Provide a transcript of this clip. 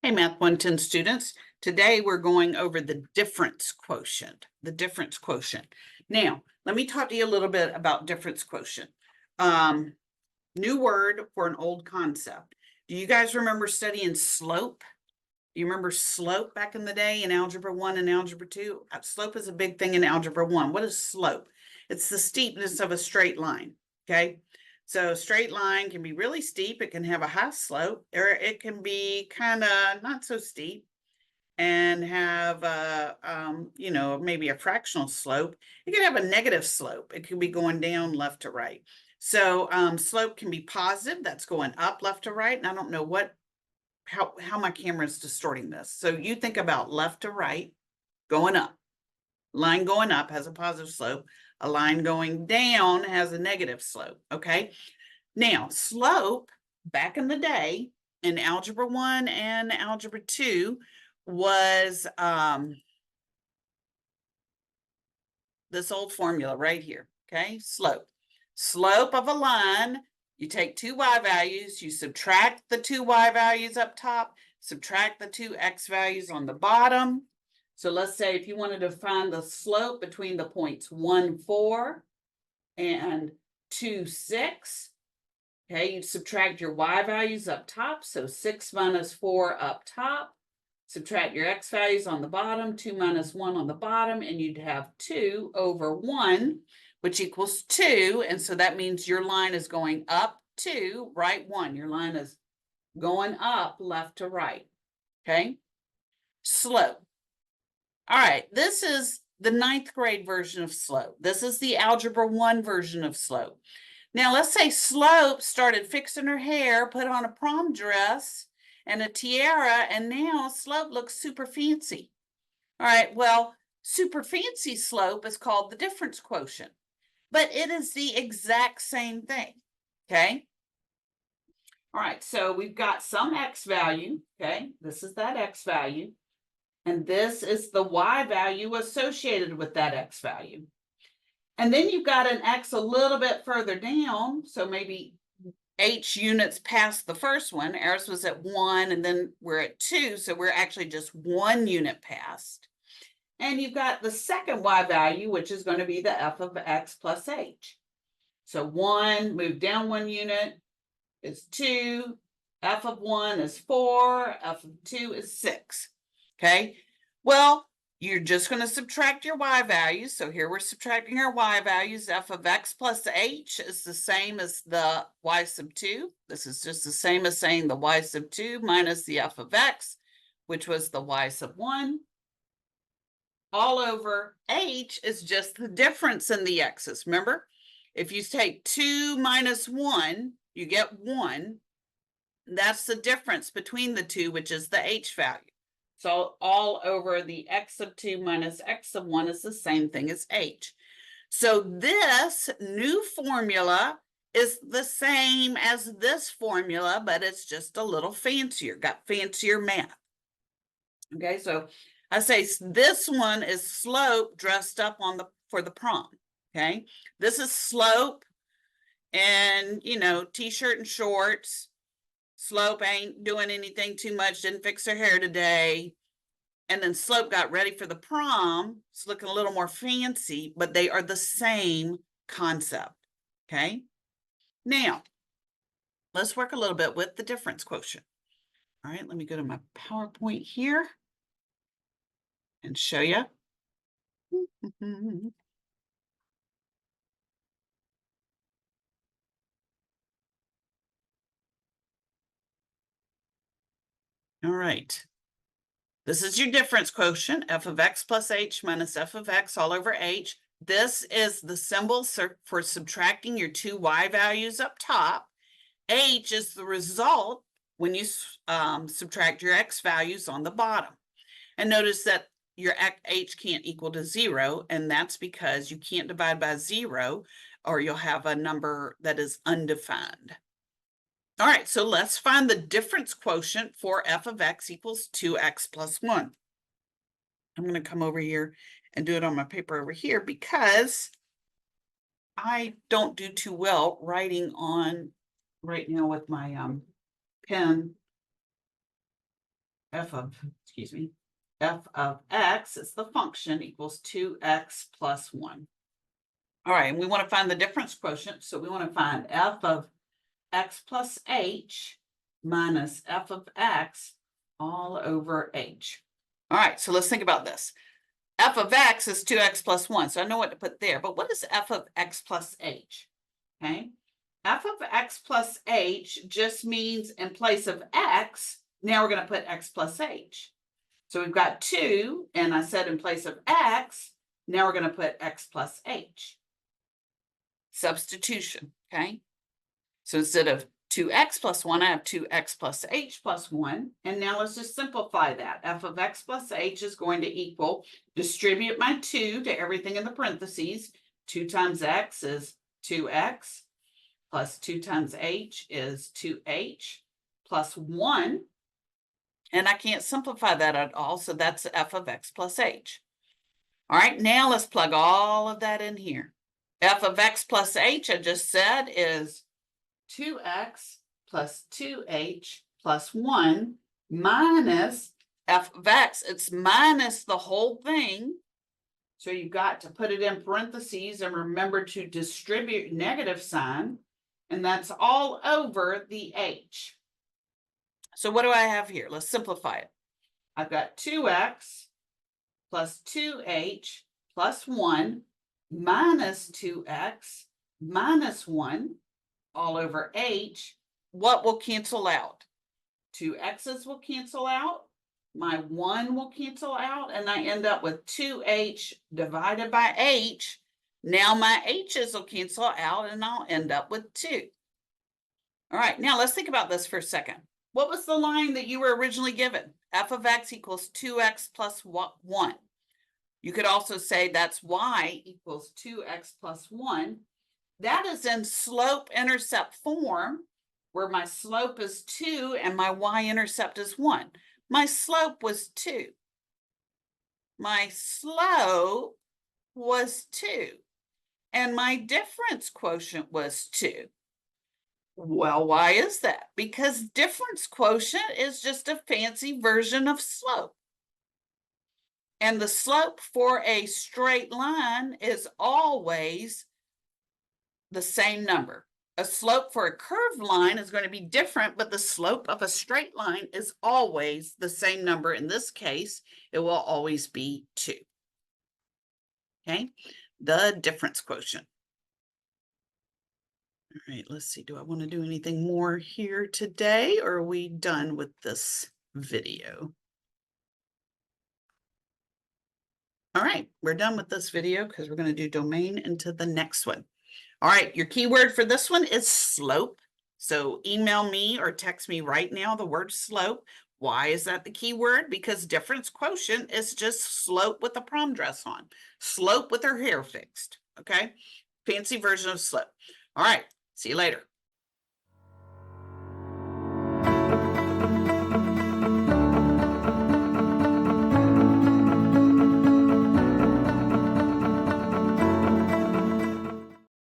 Hey, Math 110 students. Today we're going over the difference quotient. The difference quotient. Now, let me talk to you a little bit about difference quotient. New word for an old concept. Do you guys remember studying slope? Do you remember slope back in the day in Algebra 1 and Algebra 2? Slope is a big thing in Algebra 1. What is slope? It's the steepness of a straight line, okay? So a straight line can be really steep. It can have a high slope, or it can be kind of not so steep and have maybe a fractional slope. It can have a negative slope. It could be going down left to right. So slope can be positive. That's going up left to right. And I don't know how my camera is distorting this. So you think about left to right, going up. Line going up has a positive slope. A line going down has a negative slope, okay? Now, slope, back in the day, in Algebra 1 and Algebra 2, was this old formula right here, okay? Slope. Slope of a line, you take two y values, you subtract the two y values up top, subtract the two x values on the bottom. So let's say if you wanted to find the slope between the points 1, 4 and 2, 6, okay, you'd subtract your y values up top, so 6 minus 4 up top, subtract your x values on the bottom, 2 minus 1 on the bottom, and you'd have 2 over 1, which equals 2, and so that means your line is going up 2, right 1. Your line is going up left to right, okay? Slope. All right, this is the 9th grade version of slope. This is the Algebra 1 version of slope. Now, let's say Slope started fixing her hair, put on a prom dress and a tiara, and now Slope looks super fancy. All right, well, super fancy Slope is called the difference quotient, but it is the exact same thing, okay? All right, so we've got some x value, okay? This is that x value. And this is the y value associated with that x value. And then you've got an x a little bit further down, so maybe h units past the first one. Ours was at 1, and then we're at 2, so we're actually just 1 unit past. And you've got the second y value, which is going to be the f of x plus h. So 1, move down 1 unit is 2, f of 1 is 4, f of 2 is 6. Okay, well, you're just going to subtract your y values. So here we're subtracting our y values. F of x plus h is the same as the y sub 2. This is just the same as saying the y sub 2 minus the f of x, which was the y sub 1. All over h is just the difference in the x's. Remember, if you take 2 minus 1, you get 1. That's the difference between the two, which is the h value. So all over the x sub 2 minus x sub 1 is the same thing as h. So this new formula is the same as this formula, but it's just a little fancier, got fancier math. Okay, so I say this one is slope dressed up for the prom. Okay, this is slope and, t-shirt and shorts. Slope ain't doing anything too much, didn't fix her hair today. And then Slope got ready for the prom. It's looking a little more fancy, but they are the same concept, okay? Now, let's work a little bit with the difference quotient. All right, let me go to my PowerPoint here and show you. All right. This is your difference quotient, f of x plus h minus f of x all over h. This is the symbol for subtracting your two y values up top. H is the result when you subtract your x values on the bottom. And notice that your h can't equal to 0, and that's because you can't divide by 0 or you'll have a number that is undefined. All right, so let's find the difference quotient for f of x equals 2x plus 1. I'm going to come over here and do it on my paper over here because I don't do too well writing on right now with my pen f of x is the function equals 2x plus 1. All right, and we want to find the difference quotient. So we want to find f of x plus h minus f of x all over h. All right, so let's think about this. F of x is 2x plus 1, so I know what to put there. But what is f of x plus h? Okay, f of x plus h just means in place of x, now we're going to put x plus h. So we've got 2, and I said in place of x, now we're going to put x plus h. Substitution, okay? So instead of 2x plus 1, I have 2x plus h plus 1. And now let's just simplify that. F of x plus h is going to equal, distribute my 2 to everything in the parentheses. 2 times x is 2x, plus 2 times h is 2h, plus 1. And I can't simplify that at all, so that's f of x plus h. All right, now let's plug all of that in here. F of x plus h, I just said, is 2x plus 2h plus 1 minus f of x. It's minus the whole thing. So you've got to put it in parentheses and remember to distribute negative sign. And that's all over the h. So what do I have here? Let's simplify it. I've got 2x plus 2h plus 1 minus 2x minus 1 all over h. What will cancel out? 2 x's will cancel out. My 1 will cancel out. And I end up with 2h divided by h. Now my h's will cancel out and I'll end up with 2. All right, now let's think about this for a second. What was the line that you were originally given? F of x equals 2x plus 1. You could also say that's y equals 2x plus 1. That is in slope-intercept form, where my slope is 2 and my y-intercept is 1. My slope was 2. My slope was 2. And my difference quotient was 2. Well, why is that? Because difference quotient is just a fancy version of slope. And the slope for a straight line is always the same number. A slope for a curved line is going to be different, but the slope of a straight line is always the same number. In this case, it will always be 2. Okay, the difference quotient. All right, let's see. Do I want to do anything more here today, or are we done with this video? All right, we're done with this video because we're going to do domain into the next one. All right, your keyword for this one is slope. So email me or text me right now the word slope. Why is that the keyword? Because difference quotient is just slope with a prom dress on. Slope with her hair fixed, okay? Fancy version of slope. All right, see you later.